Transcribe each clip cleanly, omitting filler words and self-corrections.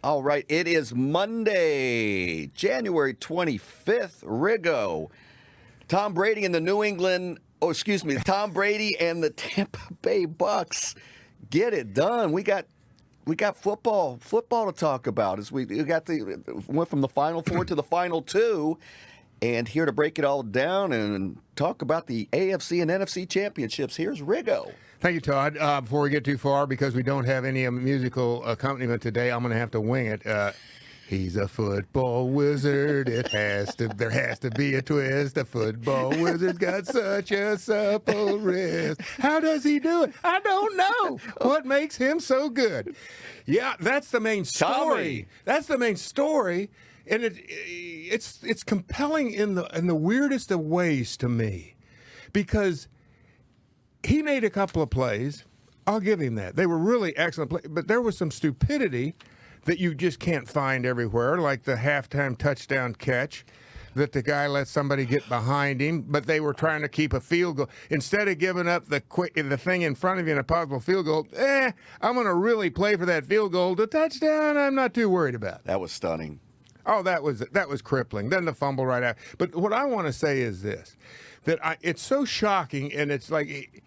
All right, it is Monday, January 25th. Riggo, Tom Brady and the Tom Brady and the Tampa Bay Bucks get it done. We got football to talk about as we went from the Final Four to the Final Two, and here to break it all down and talk about the AFC and NFC Championships. Here's Riggo. Thank you, Todd. Before we get too far, because we don't have any musical accompaniment today, I'm going to have to wing it. He's a football wizard. There has to be a twist. A football wizard got such a supple wrist. How does he do it? I don't know. What makes him so good? Yeah, that's the main story. Tommy. That's the main story, and it's compelling in the weirdest of ways to me, because he made a couple of plays. I'll give him that. They were really excellent plays, but there was some stupidity that you just can't find everywhere, like the halftime touchdown catch that the guy let somebody get behind him, but they were trying to keep a field goal. Instead of giving up the thing in front of you in a possible field goal, I'm going to really play for that field goal. The touchdown, I'm not too worried about. That was stunning. Oh, that was crippling. Then the fumble right after. But what I want to say is this, that it's so shocking, and it's like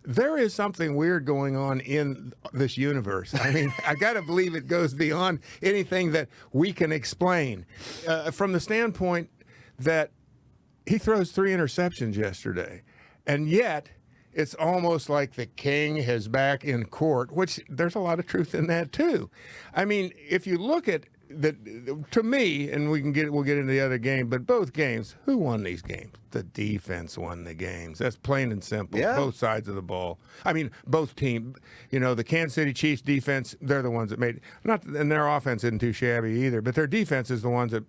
there is something weird going on in this universe. I mean, I got to believe it goes beyond anything that we can explain. From the standpoint that he throws 3 interceptions yesterday, and yet it's almost like the king is back in court, which there's a lot of truth in that too. I mean, if you look at to me, and we'll get into the other game, but both games, who won these games? The defense won the games. That's plain and simple. Yeah. Both sides of the ball. I mean, both teams. You know, the Kansas City Chiefs defense, they're the ones that made and their offense isn't too shabby either, but their defense is the ones that,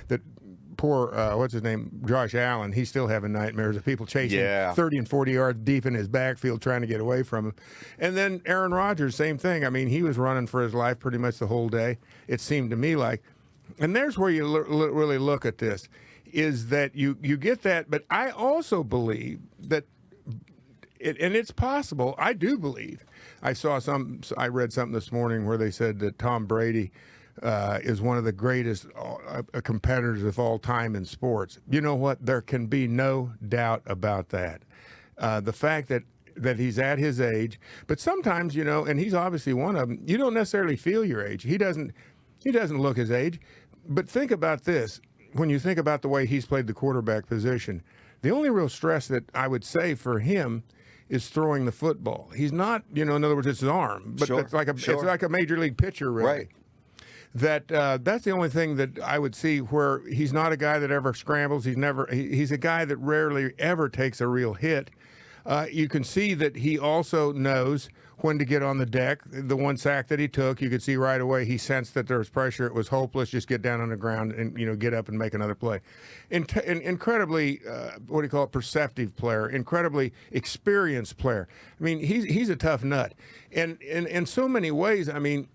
that poor, what's his name, Josh Allen, he's still having nightmares of people chasing 30 and 40 yards deep in his backfield trying to get away from him. And then Aaron Rodgers, same thing. I mean, he was running for his life pretty much the whole day, it seemed to me like. And there's where you really look at this, is that you get that. But I also believe that, and it's possible, I do believe. I read something this morning where they said that Tom Brady is one of the greatest competitors of all time in sports. You know what? There can be no doubt about that. The fact that he's at his age, but sometimes, and he's obviously one of them, you don't necessarily feel your age. He doesn't look his age. But think about this. When you think about the way he's played the quarterback position, the only real stress that I would say for him is throwing the football. He's not, in other words, it's his arm, but it's like a major league pitcher, really. Right. That's the only thing that I would see where he's not a guy that ever scrambles. He's a guy that rarely ever takes a real hit. You can see that he also knows when to get on the deck. The one sack that he took, you could see right away he sensed that there was pressure. It was hopeless. Just get down on the ground and get up and make another play. Incredibly, perceptive player. Incredibly experienced player. I mean, he's a tough nut. And in so many ways, I mean,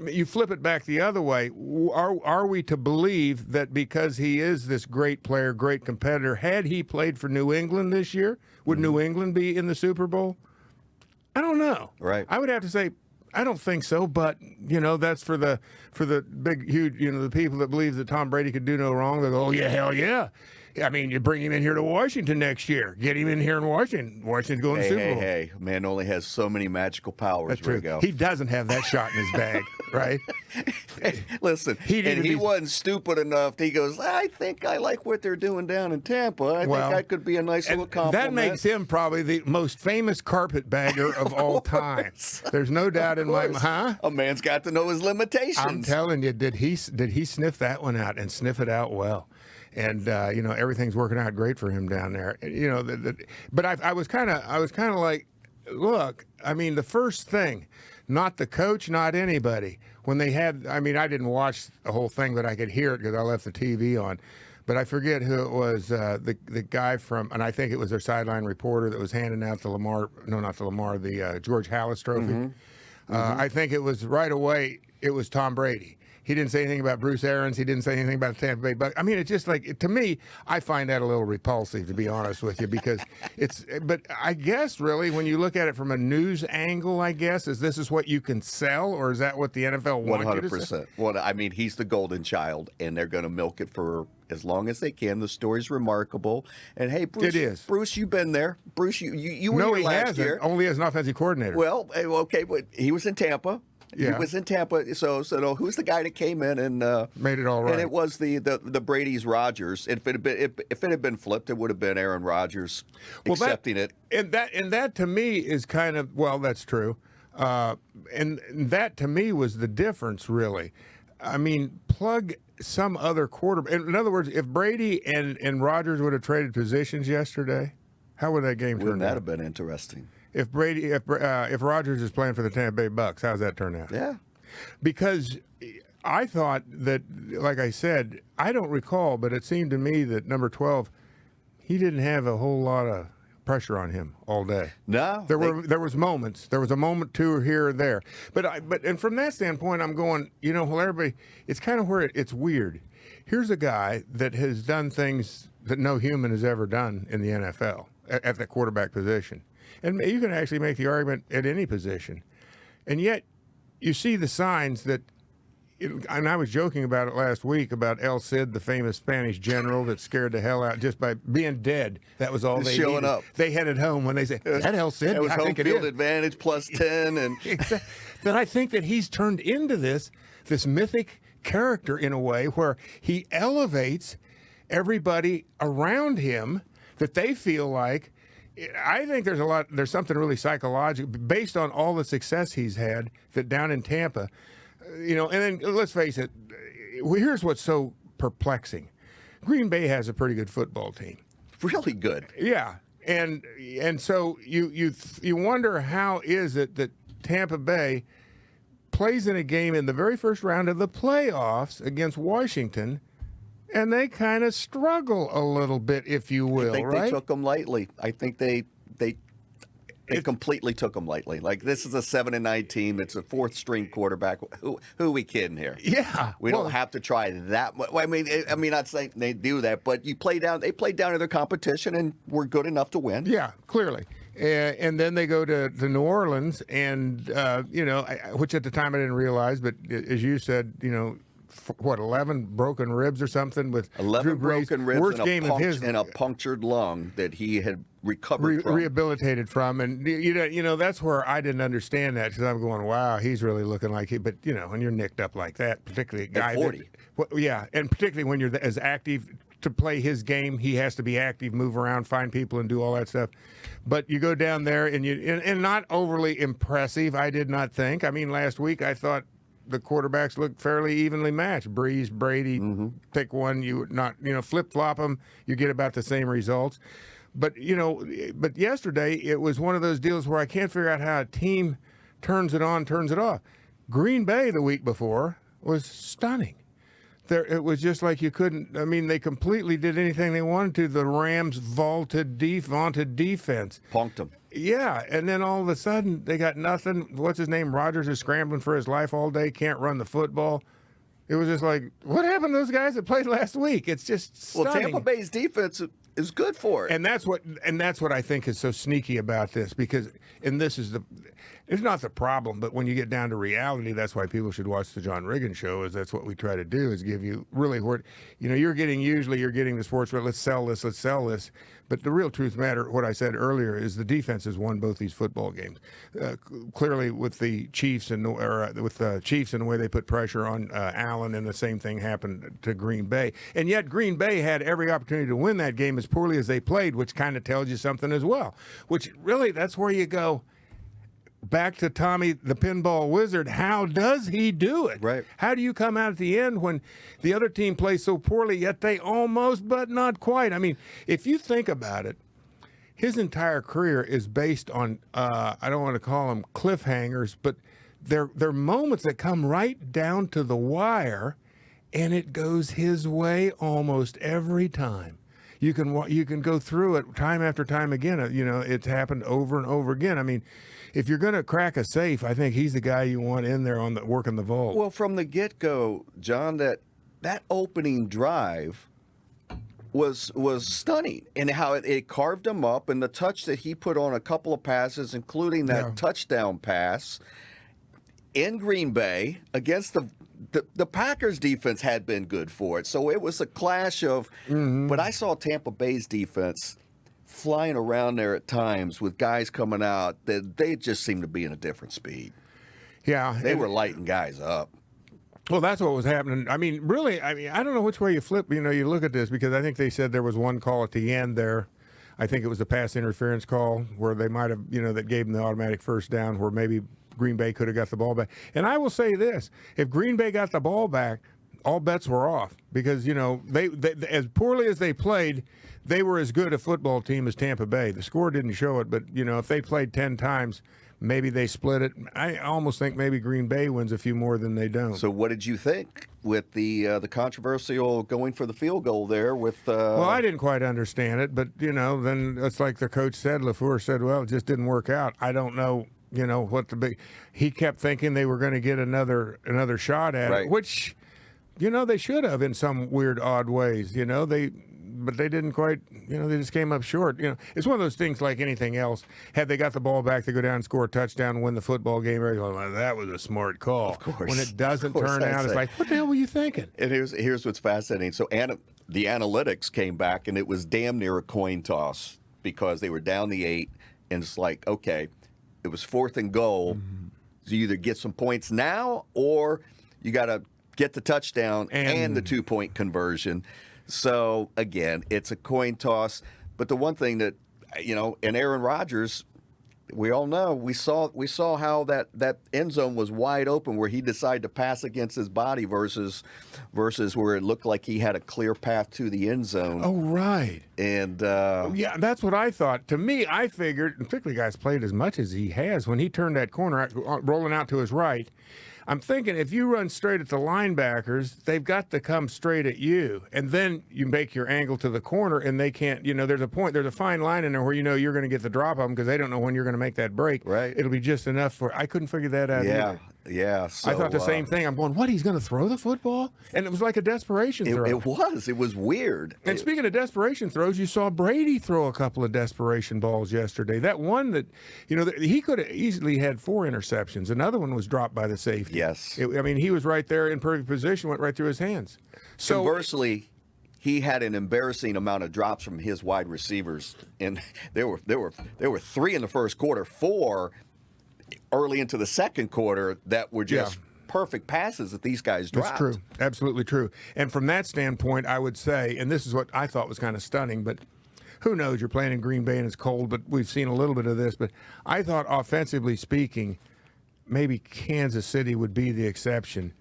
you flip it back the other way. Are we to believe that because he is this great player, great competitor, had he played for New England this year, would New England be in the Super Bowl? I don't know. Right. I would have to say I don't think so, but that's for the big, huge, the people that believe that Tom Brady could do no wrong. They go, oh yeah, hell yeah. I mean, you bring him in here to Washington next year. Get him in here in Washington. Washington's going to the Super Bowl. Hey, man only has so many magical powers. That's true. Riggo. He doesn't have that shot in his bag, right? Listen, he wasn't stupid enough. He goes, I think I like what they're doing down in Tampa. I think I could be a nice little compliment. That makes him probably the most famous carpetbagger of all time. There's no doubt in my mind. A man's got to know his limitations. I'm telling you, did he sniff that one out and sniff it out well? And everything's working out great for him down there. But I was kind of like, look, I mean, the first thing, not the coach, not anybody. When they had, I mean, I didn't watch the whole thing, but I could hear it because I left the TV on. But I forget who it was, the guy from, and I think it was their sideline reporter that was handing out the George Halas Trophy. I think it was right away, it was Tom Brady. He didn't say anything about Bruce Arians. He didn't say anything about the Tampa Bay Bucks. I mean, it's just like, to me, I find that a little repulsive, to be honest with you, because but I guess really when you look at it from a news angle, I guess, this is what you can sell, or is that what the NFL wants you to say? 100%. Well, I mean, he's the golden child, and they're going to milk it for as long as they can. The story's remarkable. And hey, Bruce, It is. Bruce, you've been there. Bruce, you were No, here he last hasn't. year. Only as an offensive coordinator. Well, okay, but he was in Tampa. Yeah. He was in Tampa. So who's the guy that came in and Made it all right. And it was the Brady's Rodgers. If it had been flipped, it would have been Aaron Rodgers accepting it. And that to me is kind of, well, that's true. And that to me was the difference, really. I mean, plug some other quarterback. In other words, if Brady and Rodgers would have traded positions yesterday, how would that game turn out? Wouldn't that have been interesting? If Rodgers is playing for the Tampa Bay Bucks, how's that turn out? Yeah. Because I thought that, like I said, I don't recall, but it seemed to me that number 12, he didn't have a whole lot of pressure on him all day. No. There was moments. There was a moment, two here or there. But from that standpoint, I'm going, well, everybody, it's kind of where it's weird. Here's a guy that has done things that no human has ever done in the NFL at the quarterback position. And you can actually make the argument at any position. And yet, you see the signs that, and I was joking about it last week about El Cid, the famous Spanish general that scared the hell out just by being dead. That was all they showing needed. up. They headed home when they said, that El Cid? It was I home think it field is. advantage plus 10. And But I think that he's turned into this mythic character in a way where he elevates everybody around him that they feel like, I think there's something really psychological based on all the success he's had that down in Tampa, and then let's face it, here's what's so perplexing. Green Bay has a pretty good football team. really good. Yeah. And so you wonder how is it that Tampa Bay plays in a game in the very first round of the playoffs against Washington, and they kind of struggle a little bit, if you will, I think right? they took them lightly. I think they completely took them lightly. Like, this is a 7-9 team. It's a fourth string quarterback. Who are we kidding here? Yeah, we don't have to try that much. I mean, not saying they do that, but they played down to their competition and were good enough to win. Yeah, clearly. And then they go to New Orleans, and which at the time I didn't realize, but as you said, 11 broken ribs or something with 11 Drew Brees, broken ribs worst and, game of his, and a punctured lung that he had recovered from. Rehabilitated from. And, that's where I didn't understand that, because I'm going, wow, he's really looking like he. But, when you're nicked up like that, particularly a guy. At 40. And particularly when you're as active to play his game, he has to be active, move around, find people, and do all that stuff. But you go down there, and not overly impressive, I did not think. I mean, last week I thought the quarterbacks looked fairly evenly matched. Breeze, Brady, pick one. You not flip-flop them, you get about the same results. But but yesterday it was one of those deals where I can't figure out how a team turns it on, turns it off. Green Bay the week before was stunning. It was just like you couldn't. I mean, they completely did anything they wanted to. The Rams vaunted defense. Punked them. Yeah, and then all of a sudden they got nothing. What's his name? Rodgers is scrambling for his life all day. Can't run the football. It was just like, what happened to those guys that played last week? It's just stunning. Well, Tampa Bay's defense is good for it. And that's what I think is so sneaky about this, because it's not the problem, but when you get down to reality, that's why people should watch the John Riggins show. Is that's what we try to do, is give you really what you're getting the sports. Let's sell this. But the real truth matter, what I said earlier, is the defense has won both these football games. Clearly, with the Chiefs and the way they put pressure on Allen, and the same thing happened to Green Bay. And yet, Green Bay had every opportunity to win that game as poorly as they played, which kind of tells you something as well. Which really, that's where you go. Back to Tommy the Pinball Wizard. How does he do it? Right. How do you come out at the end when the other team plays so poorly, yet they almost, but not quite? I mean, if you think about it, his entire career is based on, I don't want to call them cliffhangers, but they're moments that come right down to the wire, and it goes his way almost every time. you can go through it time after time again. It's happened over and over again. I mean, if you're going to crack a safe, I think he's the guy you want in there working the vault. Well, from the get-go, John, that opening drive was stunning, and how it carved him up, and the touch that he put on a couple of passes, including that touchdown pass in Green Bay against the Packers defense had been good for it. So it was a clash of, but I saw Tampa Bay's defense flying around there at times with guys coming out that they just seemed to be in a different speed. Yeah. They were lighting guys up. Well, that's what was happening. I mean, really, I don't know which way you flip. You look at this, because I think they said there was one call at the end there. I think it was the pass interference call where they might have, that gave them the automatic first down, where maybe Green Bay could have got the ball back. And I will say this, if Green Bay got the ball back, all bets were off, because, they as poorly as they played, they were as good a football team as Tampa Bay. The score didn't show it, but, if they played 10 times, maybe they split it. I almost think maybe Green Bay wins a few more than they don't. So what did you think with the controversial going for the field goal there with Well, I didn't quite understand it, but, then it's like the coach said, LaFleur said, well, it just didn't work out. I don't know. What the big. He kept thinking they were going to get another shot at it, which, they should have in some weird, odd ways. But they didn't quite. They just came up short. It's one of those things like anything else. Had they got the ball back, they go down and score a touchdown, win the football game. Well, that was a smart call. Of course. When it doesn't turn out, it's like, what the hell were you thinking? And here's what's fascinating. So the analytics came back, and it was damn near a coin toss, because they were down the 8, and it's like, okay. It was 4th and goal. So you either get some points now, or you got to get the touchdown and the 2-point conversion. So, again, it's a coin toss. But the one thing that, and Aaron Rodgers, we all know, we saw how that end zone was wide open, where he decided to pass against his body versus where it looked like he had a clear path to the end zone. Oh, right. And yeah, that's what I thought. To me, I figured, and particularly guys played as much as he has, when he turned that corner, rolling out to his right, I'm thinking if you run straight at the linebackers, they've got to come straight at you. And then you make your angle to the corner, and they can't, there's a fine line in there where you're going to get the drop on them, because they don't know when you're going to make that break. Right. It'll be just enough I couldn't figure that out either. Yeah. So, I thought the same thing. I'm going, what, he's going to throw the football? And it was like a desperation throw. It was weird. And speaking of desperation throws, you saw Brady throw a couple of desperation balls yesterday. That one that, he could have easily had 4 interceptions. Another one was dropped by the safety. Yes. He was right there in perfect position, went right through his hands. So conversely, he had an embarrassing amount of drops from his wide receivers, and there were 3 in the first quarter, 4 early into the second quarter that were just perfect passes that these guys dropped. That's true. Absolutely true. And from that standpoint, I would say, and this is what I thought was kind of stunning, but who knows? You're playing in Green Bay and it's cold, but we've seen a little bit of this. But I thought, offensively speaking, maybe Kansas City would be the exception.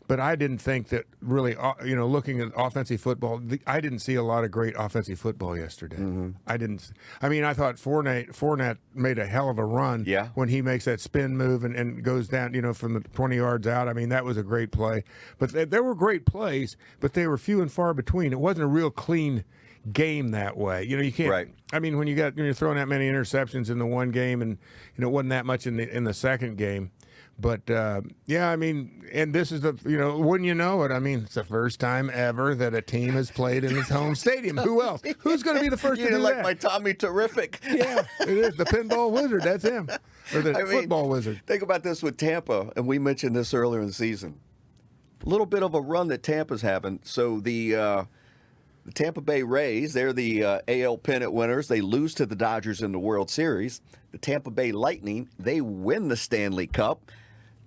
But I didn't think that really, looking at offensive football, I didn't see a lot of great offensive football yesterday. I didn't. I mean, I thought Fournette made a hell of a run when he makes that spin move and goes down, from the 20 yards out. I mean, that was a great play. But there were great plays, but they were few and far between. It wasn't a real clean game that way. You can't. Right. I mean, when you're throwing that many interceptions in the one game, and it wasn't that much in the second game. But, I mean, and this is wouldn't you know it? I mean, it's the first time ever that a team has played in its home stadium. Who else? Who's going to be the first to do like that? my Tommy Terrific. Yeah, it is. The pinball wizard, that's him. Or the football wizard. Think about this with Tampa, and we mentioned this earlier in the season. A little bit of a run that Tampa's having. So the Tampa Bay Rays, they're the AL pennant winners. They lose to the Dodgers in the World Series. The Tampa Bay Lightning, they win the Stanley Cup.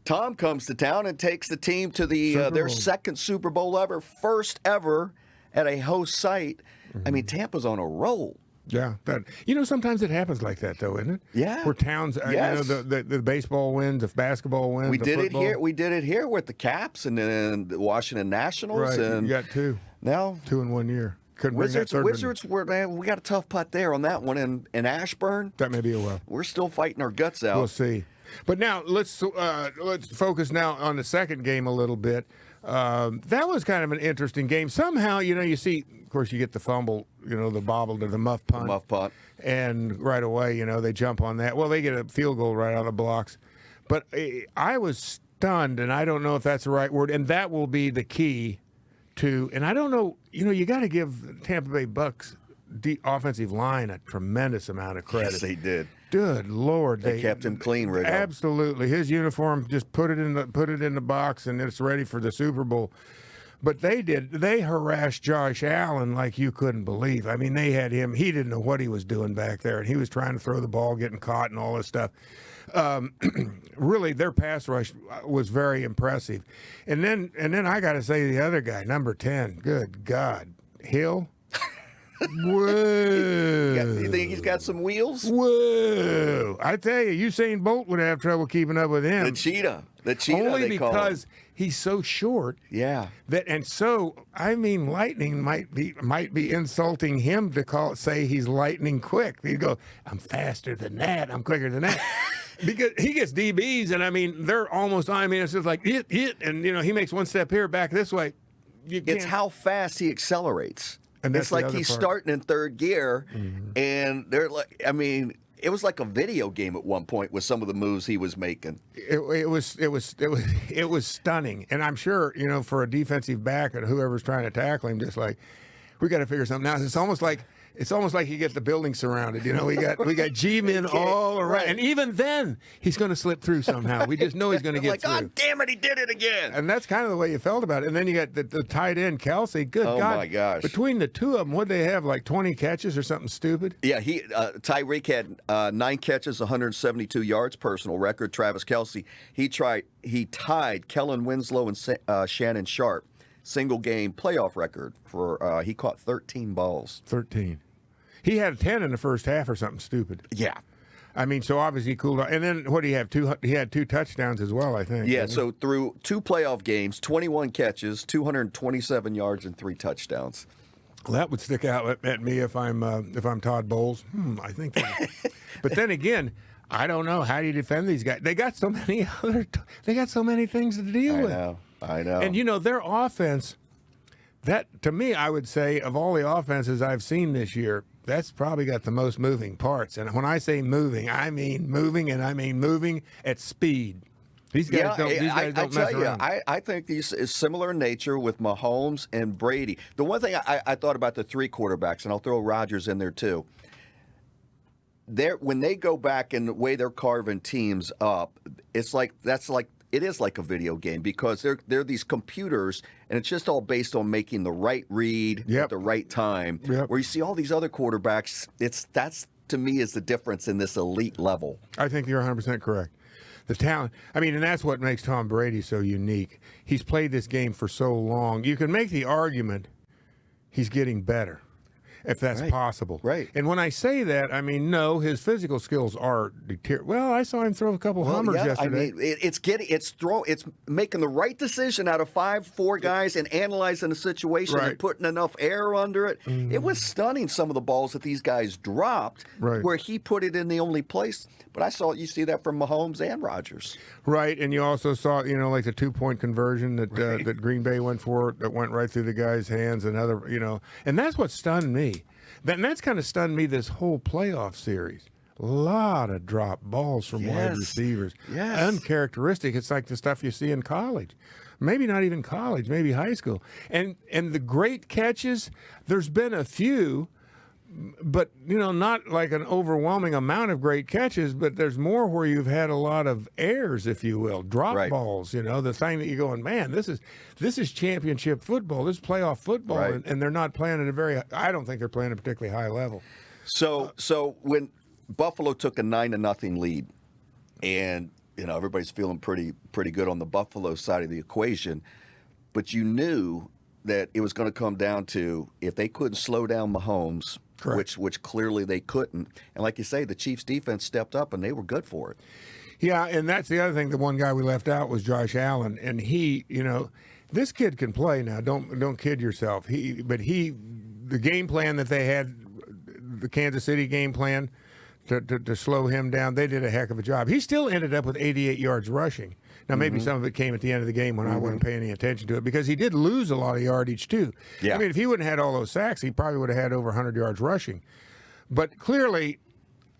Tom comes to town and takes the team to their second Super Bowl ever, first ever at a host site. I mean, Tampa's on a roll. Yeah, sometimes it happens like that, though, isn't it? Yeah. Where towns, the baseball wins, the basketball wins. We did it here with the Caps and then the Washington Nationals. Right, and you got 2. Now 2 in 1 year. Couldn't Wizards we got a tough putt there on that one in Ashburn. That may be a while. We're still fighting our guts out. We'll see. But now let's focus now on the second game a little bit. That was kind of an interesting game. Somehow, you see, of course, you get the fumble, the bobble to the muff punt. Muff punt. And right away, they jump on that. Well, they get a field goal right out of the blocks. But I was stunned, and I don't know if that's the right word, and that will be the key to, and I don't know, you got to give the Tampa Bay Bucks offensive line a tremendous amount of credit. Yes, they did. Good Lord, They kept him clean, Riggo. Absolutely, his uniform just put it in the box, and it's ready for the Super Bowl. But they harassed Josh Allen like you couldn't believe. I mean, they had him. He didn't know what he was doing back there, and he was trying to throw the ball, getting caught, and all this stuff. Really, their pass rush was very impressive. And then I got to say the other guy, number 10. Good God, Hill. Whoa! You think he's got some wheels? Whoa! I tell you, Usain Bolt would have trouble keeping up with him. The cheetah. Only they call him. because he's so short. Yeah. Lightning might be insulting him to say he's lightning quick. He'd go, I'm faster than that. I'm quicker than that. Because he gets DBs, and they're almost. It's just like hit, and he makes one step here, back this way. It's how fast he accelerates. And it's like he's starting in third gear, and they're like, it was like a video game at one point with some of the moves he was making. It was stunning, and I'm sure for a defensive back and whoever's trying to tackle him, just like we got to figure something out. It's almost like you get the building surrounded. We got G-men all around, and even then he's going to slip through somehow. We just know he's going to get through. God damn it, he did it again. And that's kind of the way you felt about it. And then you got the tight end Kelsey. Good God! Oh my gosh! Between the two of them, what'd they have, like 20 catches or something stupid? Yeah, Tyreek had 9 catches, 172 yards, personal record. Travis Kelsey, he tied Kellen Winslow and Shannon Sharp single game playoff record for he caught 13 balls. 13. He had 10 in the first half or something stupid. Yeah. So obviously he cooled off. And then what did he have? He had 2 touchdowns as well, I think. Yeah, so through 2 playoff games, 21 catches, 227 yards, and 3 touchdowns. Well, that would stick out at me if I'm Todd Bowles. I think that. But then again, I don't know. How do you defend these guys? They got so many things to deal with. I know. And their offense, that to me, I would say of all the offenses I've seen this year, that's probably got the most moving parts. And when I say moving, I mean moving, and I mean moving at speed. These guys don't mess around. I think these is similar in nature with Mahomes and Brady. The one thing I thought about the 3 quarterbacks, and I'll throw Rodgers in there too. When they go back and the way they're carving teams up, it is like a video game because they're these computers, and it's just all based on making the right read at the right time. Yep. Where you see all these other quarterbacks, that's to me is the difference in this elite level. I think you're 100% correct. The talent, and that's what makes Tom Brady so unique. He's played this game for so long. You can make the argument he's getting better, if that's possible. Right. And when I say that, no, his physical skills are well, I saw him throw a couple homers yesterday. It's making the right decision out of 5-4 guys and analyzing the situation and putting enough air under it. Mm-hmm. It was stunning, some of the balls that these guys dropped where he put it in the only place. But you see that from Mahomes and Rodgers. Right, and you also saw, like the 2-point conversion that Green Bay went for, that went right through the guy's hands, and that's what stunned me. That's kind of stunned me this whole playoff series. A lot of drop balls from wide receivers. Yes. Uncharacteristic. It's like the stuff you see in college. Maybe not even college, maybe high school. And the great catches, there's been a few, but not like an overwhelming amount of great catches, but there's more where you've had a lot of errors, if you will, drop balls. The thing that you're going, man, this is championship football, this is playoff football, and they're not playing at I don't think they're playing at a particularly high level. So when Buffalo took a 9-0 lead, and everybody's feeling pretty good on the Buffalo side of the equation, but you knew that it was going to come down to if they couldn't slow down Mahomes. Which clearly they couldn't. And like you say, the Chiefs defense stepped up and they were good for it. Yeah, and that's the other thing. The one guy we left out was Josh Allen, and he, this kid can play now. Don't kid yourself. The game plan that they had, the Kansas City game plan, to slow him down. They did a heck of a job. He still ended up with 88 yards rushing. Now, maybe some of it came at the end of the game when I wasn't paying any attention to it, because he did lose a lot of yardage, too. Yeah. I mean, if he wouldn't have had all those sacks, he probably would have had over 100 yards rushing. But clearly,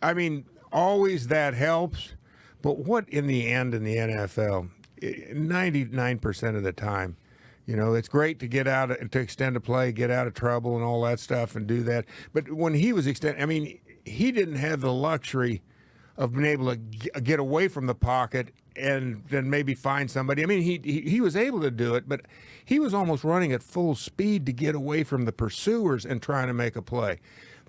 I mean, always that helps. But what in the end in the NFL, 99% of the time, you know, it's great to get out, to extend a play, get out of trouble and all that stuff and do that. But when he was I mean, he didn't have the luxury of being able to get away from the pocket and then maybe find somebody. I mean, he was able to do it, but he was almost running at full speed to get away from the pursuers and trying to make a play.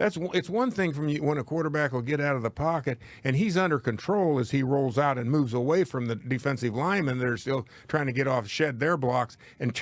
It's one thing from when a quarterback will get out of the pocket and he's under control as he rolls out and moves away from the defensive linemen that are still trying to get off, shed their blocks and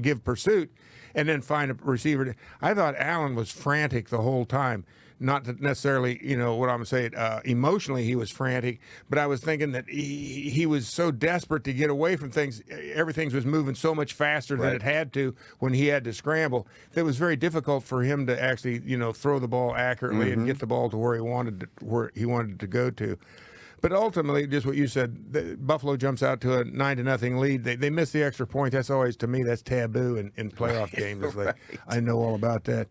give pursuit, and then find a receiver. I thought Allen was frantic the whole time. Not to necessarily, what I'm saying, emotionally he was frantic, but I was thinking that he was so desperate to get away from things. Everything was moving so much faster than it had to when he had to scramble. It was very difficult for him to actually, throw the ball accurately and get the ball to where he wanted it to go to. But ultimately, just what you said, Buffalo jumps out to a 9-0 lead. They miss the extra point. That's always, to me, that's taboo in playoff games. It's like, I know all about that.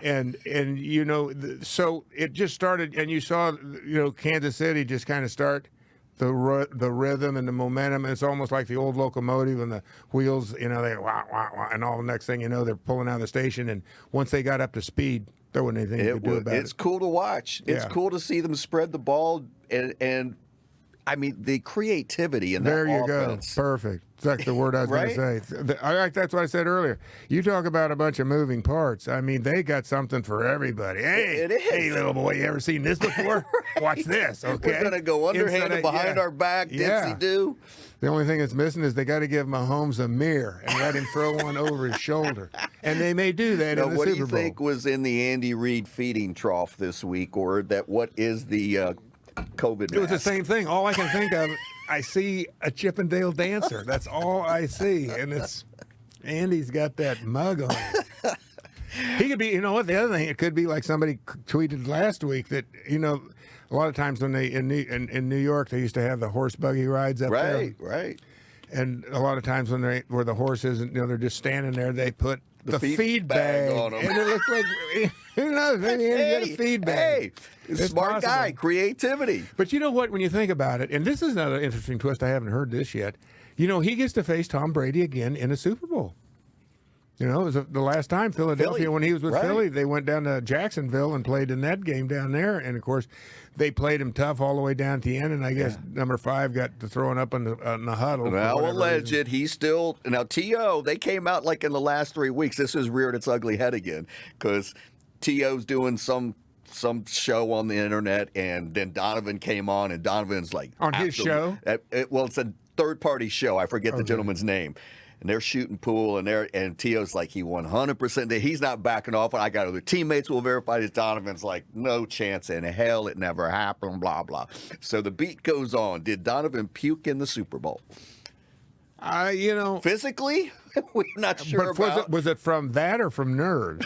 and so it just started, and you saw, Kansas City just kind of start the rhythm and the momentum. It's almost like the old locomotive and the wheels, they wah, wah, wah, and all the next thing you know, they're pulling out of the station. And once they got up to speed, there wasn't anything you could do about it. It's cool to watch. It's cool to see them spread the ball, and I mean, the creativity in that offense. There you go. Perfect. That's the word I was Right? going to say. That's what I said earlier. You talk about a bunch of moving parts. I mean, they got something for everybody. Hey, It is. Hey, little boy, you ever seen this before? Watch this, okay? We're going to go underhanded behind our back, dipsy-do. The only thing that's missing is they got to give Mahomes a mirror and let him throw one over his shoulder. And they may do that in the Super Bowl. What do you think was in the Andy Reid feeding trough this week, or what is the COVID It was the mask? same thing. All I can think of, I see a Chippendale dancer. That's all I see. And Andy's got that mug on. He could be, the other thing, it could be like somebody tweeted last week that, a lot of times when they in New York, they used to have the horse buggy rides up there. Right. And a lot of times where the horse isn't, they're just standing there, they put the feed bag on them. And it looks like, who knows, maybe Andy got a feed bag. Hey, It's smart possible. guy, creativity. But you know what, when you think about it, and this is another interesting twist, I haven't heard this yet, he gets to face Tom Brady again in a Super Bowl. It was the last time Philadelphia, Philly. when he was with Right. Philly, they went down to Jacksonville and played in that game down there. And, of course, they played him tough all the way down to the end. And I guess number 5 got to throwing up on the huddle. Well, alleged, he's still – now, T.O., they came out like in the last 3 weeks. This has reared its ugly head again because T.O.'s doing some show on the internet, and then Donovan came on, and Donovan's like – On his show? Well, it's a third-party show. I forget the gentleman's name. And they're shooting pool, and T.O.'s like, he 100%. He's not backing off. And I got other teammates who will verify this. Donovan's like, no chance in hell. It never happened, blah, blah. So the beat goes on. Did Donovan puke in the Super Bowl? Physically? We're not sure But about. was it from that or from nerves?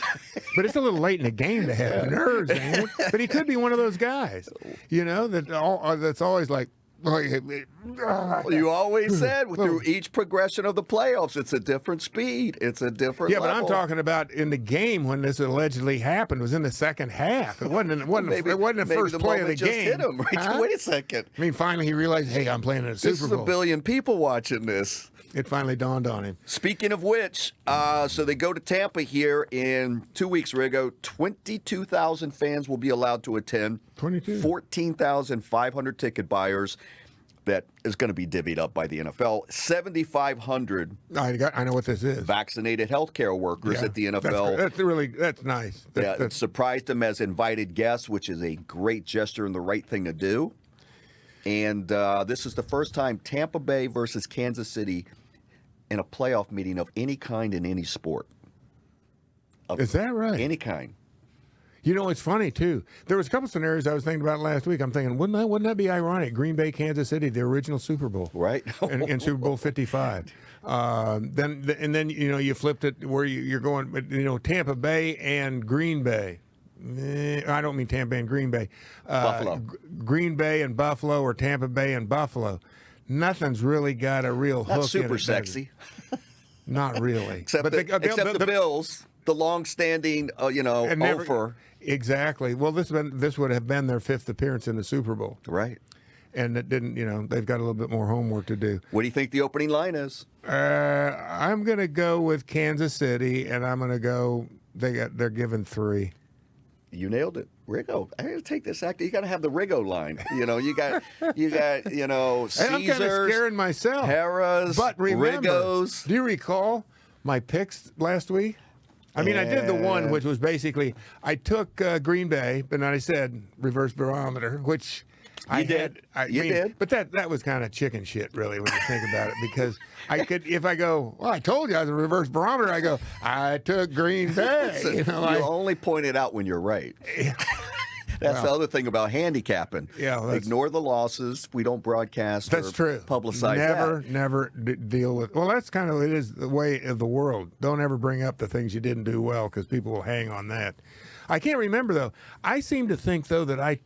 But it's a little late in the game to have nerves, ain't it? But he could be one of those guys, that's always like, You always said through each progression of the playoffs, it's a different speed. It's a different Yeah, but level. I'm talking about in the game when this allegedly happened. It was in the second half. It wasn't the first play of the just game. Hit him. Right? Huh? Wait a second. I mean, finally he realized, hey, I'm playing in a This Super is Bowl. 1 billion people watching this. It finally dawned on him. Speaking of which, so they go to Tampa here in 2 weeks, Riggo. 22,000 fans will be allowed to attend. 22. 14,500 ticket buyers. That is going to be divvied up by the NFL. 7,500 I know what this is. vaccinated healthcare workers at the NFL. That's nice. That's Surprised them as invited guests, which is a great gesture and the right thing to do. And this is the first time Tampa Bay versus Kansas City in a playoff meeting of any kind in any sport. Is that right? Any kind. It's funny, too. There was a couple scenarios I was thinking about last week. I'm thinking, wouldn't that be ironic? Green Bay, Kansas City, the original Super Bowl. Right. in Super Bowl 55. Then you flipped it where you're going, Tampa Bay and Green Bay. I don't mean Tampa Bay and Green Bay. Buffalo. Green Bay and Buffalo, or Tampa Bay and Buffalo. Nothing's really got a real hook Not super in it. sexy. Not really. Except the Bills, the long-standing, offer. Exactly. Well, this would have been their 5th appearance in the Super Bowl. Right. And it didn't, they've got a little bit more homework to do. What do you think the opening line is? I'm going to go with Kansas City, and I'm going to go, they're given 3. You nailed it. Riggo. I gotta take this actor. You gotta have the Riggo line. You got Caesars. And I'm kind of scaring myself. Harrah's, but remember, Riggos. Do you recall my picks last week? I mean, I did the one which was basically, I took Green Bay, but then I said reverse barometer, which You did. But that was kind of chicken shit, really, when you think about it, because I could, if I go, well, I told you I was a reverse barometer, I go, I took Green Bay. So you only point it out when you're right. That's the other thing about handicapping. Yeah, ignore the losses. We don't broadcast. That's true. Publicize never deal with. Well, that's kind of it is the way of the world. Don't ever bring up the things you didn't do well, because people will hang on that. I can't remember though. I seem to think though that I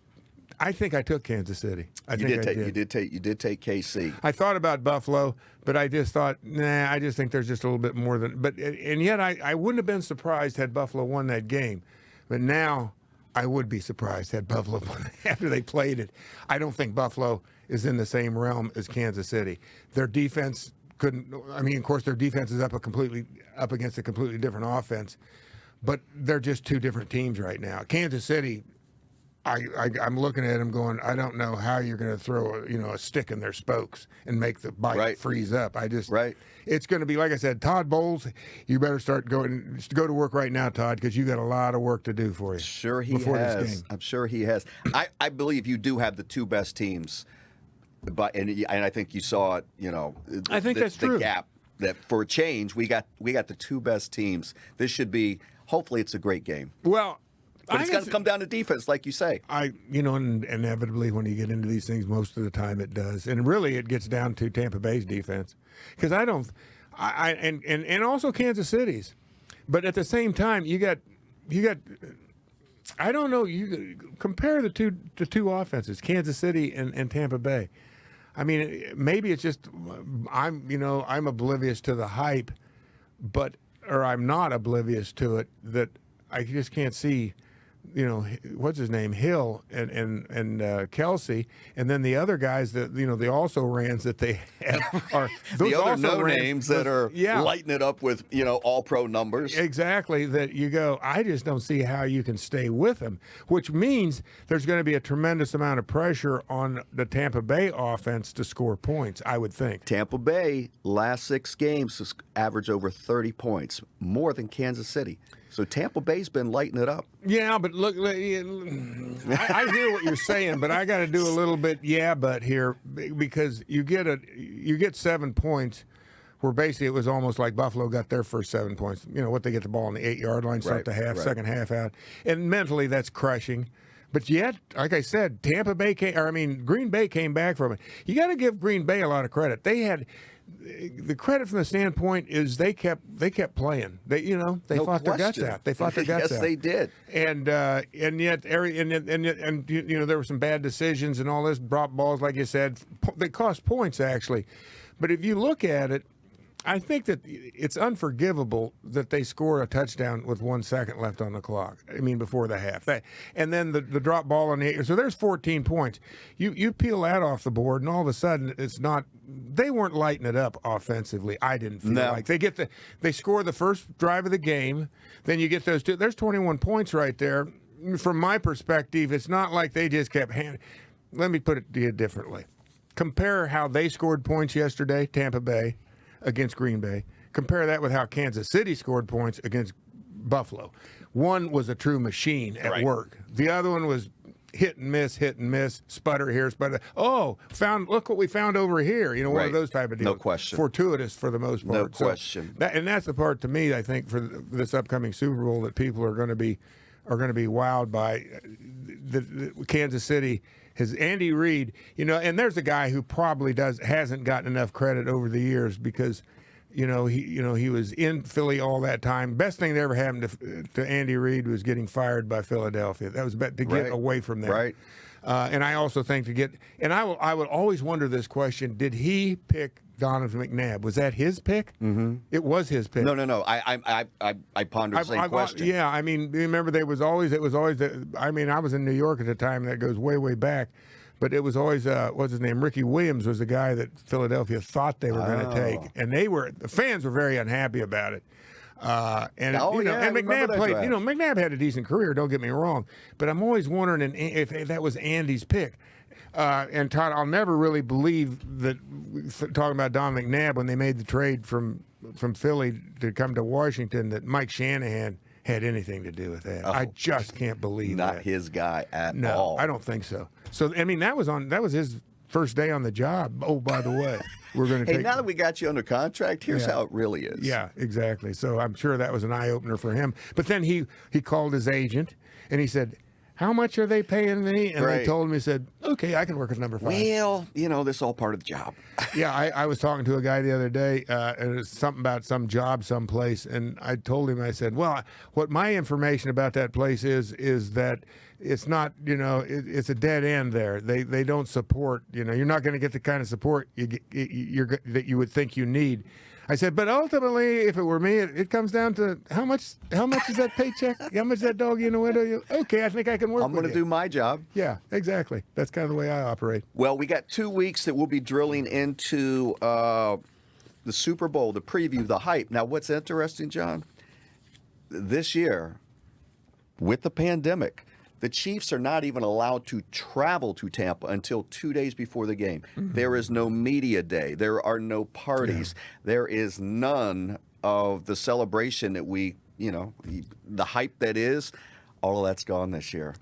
think I took Kansas City. You did take KC. I thought about Buffalo, but I just thought, nah. I just think there's just a little bit more than. But and yet I wouldn't have been surprised had Buffalo won that game. But now I would be surprised had Buffalo won after they played it. I don't think Buffalo is in the same realm as Kansas City. Their defense couldn't. I mean, of course, their defense is up against a completely different offense, but they're just two different teams right now. Kansas City. I'm looking at them going, I don't know how you're going to throw a stick in their spokes and make the bike freeze up. It's going to be, like I said, Todd Bowles, you better go to work right now, Todd, because you got a lot of work to do for you. Sure he has. I'm sure he has. I believe you do have the two best teams, and I think you saw it. I think that's true. The gap that for a change, we got the two best teams. This should be. Hopefully, it's a great game. Well. But it's going to come down to defense, like you say. And inevitably when you get into these things, most of the time it does. And really it gets down to Tampa Bay's defense. Because and also Kansas City's. But at the same time, you got I don't know, you compare the two offenses, Kansas City and Tampa Bay. I mean, maybe it's just I'm oblivious to the hype, or I'm not oblivious to it, that I just can't see what's his name, Hill and Kelsey, and then the other guys that the also rans that they have are those the other names that are lighting it up with all pro numbers. Exactly, that you go, I just don't see how you can stay with them, which means there's going to be a tremendous amount of pressure on the Tampa Bay offense to score points, I would think. Tampa Bay last 6 games has averaged over 30 points, more than Kansas City. So Tampa Bay's been lighting it up. Yeah, but look, I hear what you're saying, but I got to do a little bit but here, because you get 7 points, where basically it was almost like Buffalo got their first 7 points. What they get the ball on the 8-yard line, start the half, second half out, and mentally that's crushing. But yet, like I said, Green Bay came back from it. You got to give Green Bay a lot of credit. They had. The credit from the standpoint is they kept playing. They fought their guts out. They fought their guts out. Yes, they did. And yet there were some bad decisions and all this, drop balls, like you said. They cost points actually. But if you look at it, I think that it's unforgivable that they score a touchdown with 1 second left on the clock. I mean, before the half. And then the drop ball on the 8. So there's 14 points. You peel that off the board, and all of a sudden it's not. They weren't lighting it up offensively. I didn't feel like they score the first drive of the game. Then you get those two. There's 21 points right there. From my perspective, it's not like they just kept handing. Let me put it to you differently. Compare how they scored points yesterday, Tampa Bay, against Green Bay. Compare that with how Kansas City scored points against Buffalo. One was a true machine at work. The other one was hit and miss, sputter here, sputter. Look what we found over here. One of those type of deals. No question. Fortuitous for the most part. No question. And that's the part to me, I think, for this upcoming Super Bowl that people are going to be wowed by. The Kansas City has Andy Reid, and there's a guy who probably hasn't gotten enough credit over the years, because he was in Philly all that time. Best thing that ever happened to Andy Reid was getting fired by Philadelphia. That was to get away from them. Right. And I also think I would always wonder this question: did he pick Donovan McNabb? Was that his pick? Mm-hmm. It was his pick. No. I pondered the same question. Yeah, I mean, remember it was always. I was in New York at the time. That goes way back. But it was always, what's his name? Ricky Williams was the guy that Philadelphia thought they were going to take, and the fans were very unhappy about it. And McNabb played. McNabb had a decent career. Don't get me wrong, but I'm always wondering if that was Andy's pick. And Todd, I'll never really believe that talking about Don McNabb when they made the trade from Philly to come to Washington that Mike Shanahan had anything to do with that. I just can't believe that. Not his guy at all. No, I don't think so. So I mean, that was his first day on the job. Oh, by the way, we're going to. Hey, now that we got you under contract, here's how it really is. Yeah, exactly. So I'm sure that was an eye opener for him. But then he called his agent and he said, "How much are they paying me?" And they told him, he said, "Okay, I can work at number 5." Well, this is all part of the job. Yeah, I was talking to a guy the other day, and it was something about some job someplace, and I told him, I said, well, what my information about that place is that it's not, it's a dead end there. They don't support, you're not going to get the kind of support that you would think you need. I said, but ultimately, if it were me, it comes down to how much is that paycheck? How much is that doggy in the window? Okay, I think I can work. I'm going to do my job. Yeah, exactly. That's kind of the way I operate. Well, we got 2 weeks that we'll be drilling into the Super Bowl, the preview, the hype. Now, what's interesting, John? This year, with the pandemic, the Chiefs are not even allowed to travel to Tampa until 2 days before the game. Mm-hmm. There is no media day. There are no parties. Yeah. There is none of the celebration that the hype that is. All of that's gone this year.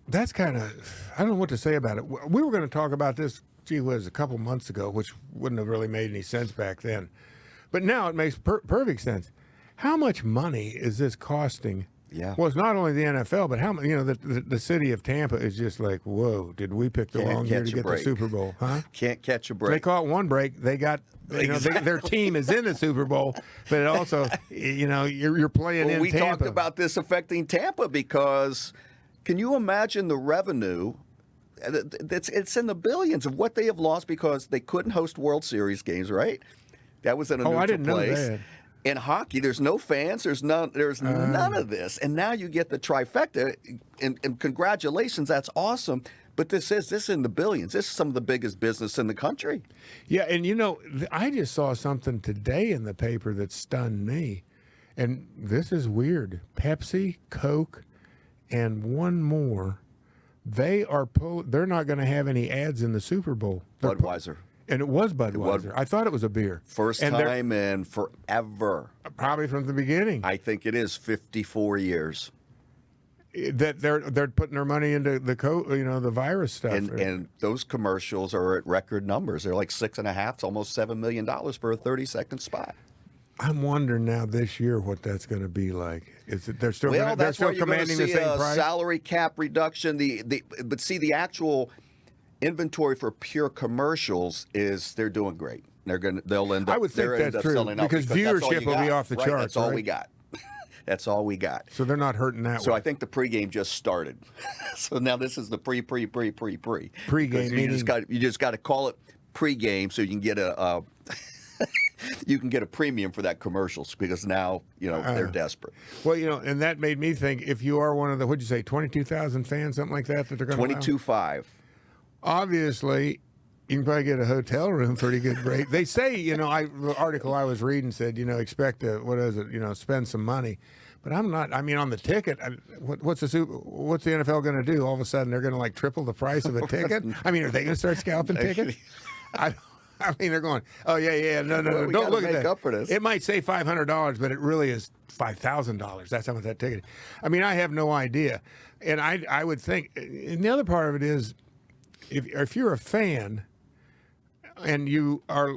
That's kind of, I don't know what to say about it. We were going to talk about this, a couple months ago, which wouldn't have really made any sense back then. But now it makes perfect sense. How much money is this costing? Yeah. Well, it's not only the NFL, but how the city of Tampa is just like, whoa, did we pick the wrong year to get the Super Bowl? Huh? Can't catch a break. They caught one break. They got, their team is in the Super Bowl, but it also, you're playing in Tampa. We talked about this affecting Tampa because can you imagine the revenue? It's in the billions of what they have lost because they couldn't host World Series games, right? That was in a neutral I didn't place. Know that. In hockey, there's no fans. There's none of this, and now you get the trifecta. And congratulations, that's awesome. But this is in the billions. This is some of the biggest business in the country. Yeah, and I just saw something today in the paper that stunned me, and this is weird. Pepsi, Coke, and one more. They're not going to have any ads in the Super Bowl. Budweiser. And it was Budweiser. I thought it was a beer. First time in forever. Probably from the beginning. I think it is 54 years. That they're putting their money into the virus stuff. And those commercials are at record numbers. They're like $6.5 to almost $7 million for a 30-second spot. I'm wondering now this year what that's going to be like. They're still commanding the same price? Salary cap reduction. But see, the actual inventory for pure commercials is they're doing great. They'll end up. I would think that's true because viewership will be off the charts. That's all we got. That's all we got. So they're not hurting that way. So I think the pregame just started. So now this is the pre. Pregame. You just got to call it pregame so you can get a premium for that commercials because now they're desperate. Well, and that made me think if you are one of the 22,000 fans, something like that they're going to 22.5. Obviously, you can probably get a hotel room pretty good rate. They say, the article I was reading said, expect to, spend some money. But I'm not. I mean, on the ticket, what's the NFL going to do? All of a sudden, they're going to triple the price of a ticket? I mean, are they going to start scalping tickets? I mean, they're going, oh, yeah, no, don't look at that. Up for this. It might say $500, but it really is $5,000. That's how much that ticket is. I mean, I have no idea. And I would think, and the other part of it is, if you're a fan and you are,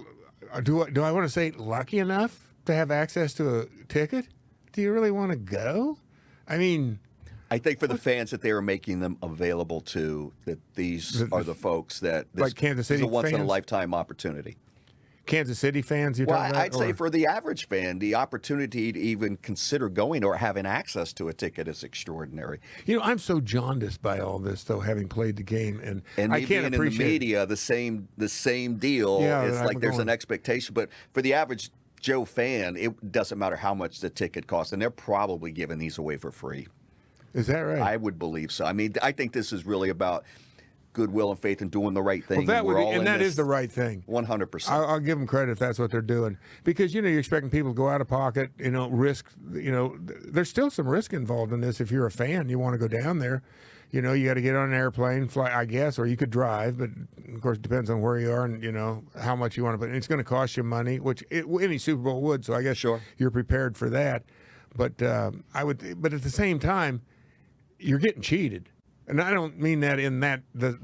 do I want to say lucky enough to have access to a ticket? Do you really want to go? I mean, I think for the fans that they were making them available to, that these are the folks that like Kansas City is a once in a fans? lifetime opportunity. Kansas City fans you're Well, talking about? I'd say or- for the average fan, the opportunity to even consider going or having access to a ticket is extraordinary. You know, I'm so jaundiced by all this, though, having played the game, and And I me can't being appreciate in the media, the same deal. Yeah, It's I'm like there's going- an expectation, but for the average Joe fan, it doesn't matter how much the ticket costs, and they're probably giving these away for free. Is that right? I would believe so. I mean, I think this is really about goodwill and faith and doing the right thing. Well, that We're would be, all and in that this is the right thing. 100%. I'll give them credit if that's what they're doing, because you're expecting people to go out of pocket, risk. There's still some risk involved in this. If you're a fan, you want to go down there. You got to get on an airplane, fly, I guess, or you could drive, but of course it depends on where you are and how much you want to put. And it's going to cost you money, which any Super Bowl would. So I guess Sure. you're prepared for that. But but at the same time, you're getting cheated. And I don't mean that in the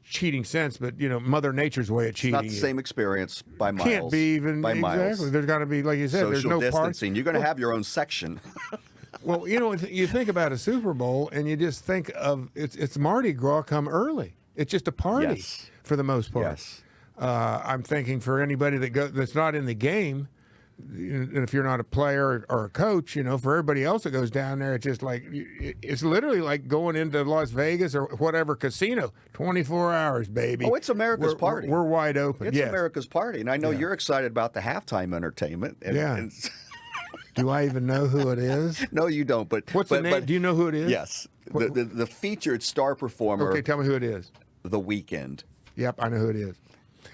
cheating sense, but Mother Nature's way of cheating. It's not the same experience by miles. Can't be even by exactly. miles. There's got to be, like you said, there's Social no parts. distancing. You're going to have your own section. Well, you think about a Super Bowl, and you just think of it's Mardi Gras come early. It's just a party Yes. for the most part. Yes. I'm thinking for anybody that's not in the game, and if you're not a player or a coach, for everybody else that goes down there, it's just like it's literally like going into Las Vegas or whatever casino. 24 hours, baby. Oh, it's America's party. We're wide open. It's yes. America's party, and I know you're excited about the halftime entertainment. Yeah. Do I even know who it is? No, you don't. But What's the name? Do you know who it is? Yes, the featured star performer. Okay, tell me who it is. The Weeknd. Yep, I know who it is.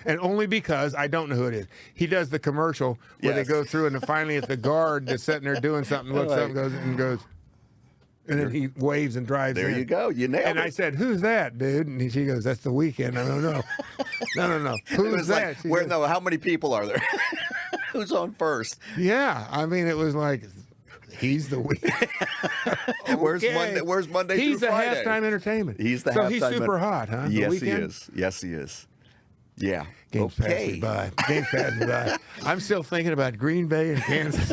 And only because I don't know who it is. He does the commercial where Yes. they go through, and then finally it's the guard that's sitting there doing something, looks up and goes, and then he waves and drives There in. you go. You nailed And it. I said, "Who's that, dude?" And she goes, "That's the Weeknd." I don't know. No. It Who's was that? like, She where, goes, no, how many people are there? Who's on first? Yeah, I mean, it was like, he's the Weeknd. Where's Monday He's through the Friday? halftime entertainment. He's the so halftime. he's super hot, huh? The Yes, he Weeknd? is. Yes, he is. Yeah. Game's passing by. Game's passing by. I'm still thinking about Green Bay and Kansas.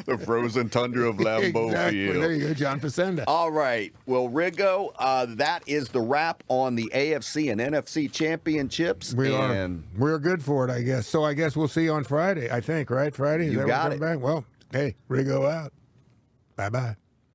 The frozen tundra of Lambeau Exactly. Field. There you go, John Facenda. All right. Well, Riggo, that is the wrap on the AFC and NFC championships. We're good for it, I guess. So I guess we'll see you on Friday, I think, right? Friday? Is You that got when we come it. back? Well, hey, Riggo out. Bye-bye.